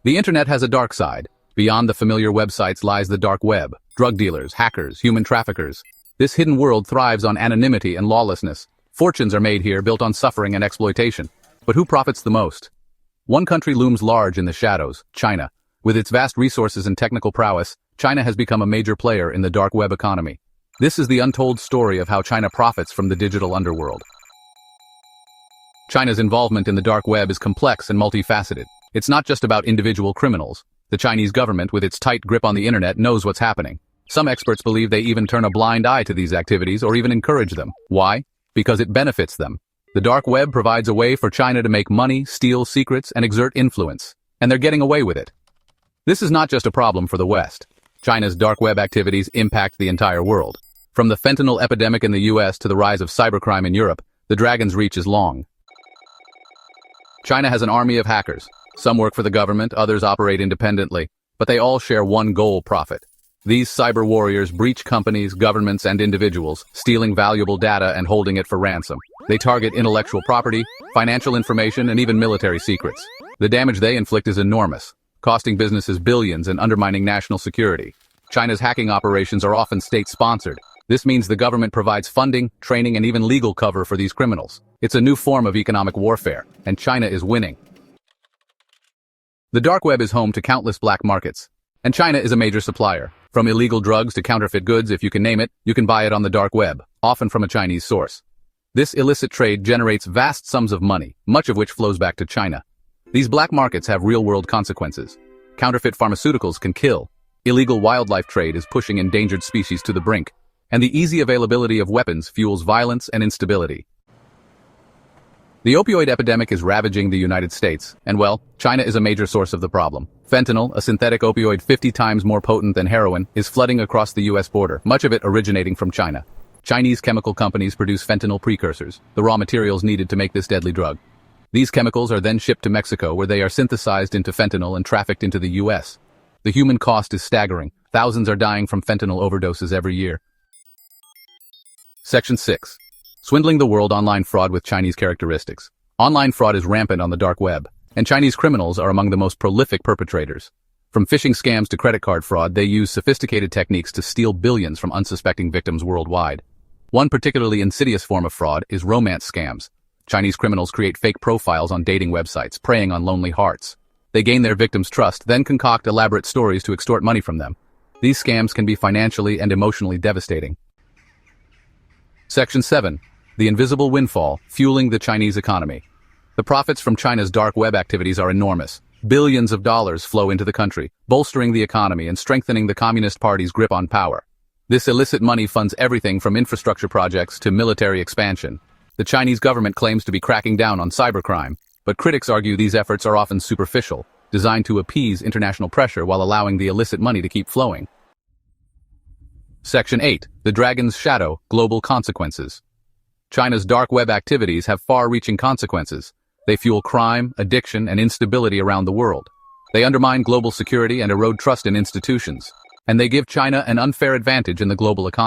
The internet has a dark side. Beyond the familiar websites lies the dark web, drug dealers, hackers, human traffickers. This hidden world thrives on anonymity and lawlessness. Fortunes are made here built on suffering and exploitation. But who profits the most? One country looms large in the shadows, China. With its vast resources and technical prowess, China has become a major player in the dark web economy. This is the untold story of how China profits from the digital underworld. China's involvement in the dark web is complex and multifaceted. It's not just about individual criminals. The Chinese government, with its tight grip on the internet, knows what's happening. Some experts believe they even turn a blind eye to these activities or even encourage them. Why? Because it benefits them. The dark web provides a way for China to make money, steal secrets, and exert influence. And they're getting away with it. This is not just a problem for the West. China's dark web activities impact the entire world. From the fentanyl epidemic in the US to the rise of cybercrime in Europe, the dragon's reach is long. China has an army of hackers. Some work for the government, others operate independently, but they all share one goal: profit. These cyber warriors breach companies, governments, and individuals, stealing valuable data and holding it for ransom. They target intellectual property, financial information, and even military secrets. The damage they inflict is enormous, costing businesses billions and undermining national security. China's hacking operations are often state-sponsored. This means the government provides funding, training, and even legal cover for these criminals. It's a new form of economic warfare, and China is winning. The dark web is home to countless black markets, and China is a major supplier. From illegal drugs to counterfeit goods, if you can name it, you can buy it on the dark web, often from a Chinese source. This illicit trade generates vast sums of money, much of which flows back to China. These black markets have real-world consequences. Counterfeit pharmaceuticals can kill. Illegal wildlife trade is pushing endangered species to the brink. And the easy availability of weapons fuels violence and instability. The opioid epidemic is ravaging the United States, and well, China is a major source of the problem. Fentanyl, a synthetic opioid 50 times more potent than heroin, is flooding across the US border, much of it originating from China. Chinese chemical companies produce fentanyl precursors, the raw materials needed to make this deadly drug. These chemicals are then shipped to Mexico, where they are synthesized into fentanyl and trafficked into the US. The human cost is staggering. Thousands are dying from fentanyl overdoses every year. Section 6. Swindling the world: online fraud with Chinese characteristics. Online fraud is rampant on the dark web, and Chinese criminals are among the most prolific perpetrators. From phishing scams to credit card fraud, they use sophisticated techniques to steal billions from unsuspecting victims worldwide. One particularly insidious form of fraud is romance scams. Chinese criminals create fake profiles on dating websites, preying on lonely hearts. They gain their victims' trust, then concoct elaborate stories to extort money from them. These scams can be financially and emotionally devastating. Section 7. The invisible windfall, fueling the Chinese economy. The profits from China's dark web activities are enormous. Billions of dollars flow into the country, bolstering the economy and strengthening the Communist Party's grip on power. This illicit money funds everything from infrastructure projects to military expansion. The Chinese government claims to be cracking down on cybercrime, but critics argue these efforts are often superficial, designed to appease international pressure while allowing the illicit money to keep flowing. Section 8. The Dragon's Shadow: Global Consequences. China's dark web activities have far-reaching consequences. They fuel crime, addiction, and instability around the world. They undermine global security and erode trust in institutions. And they give China an unfair advantage in the global economy.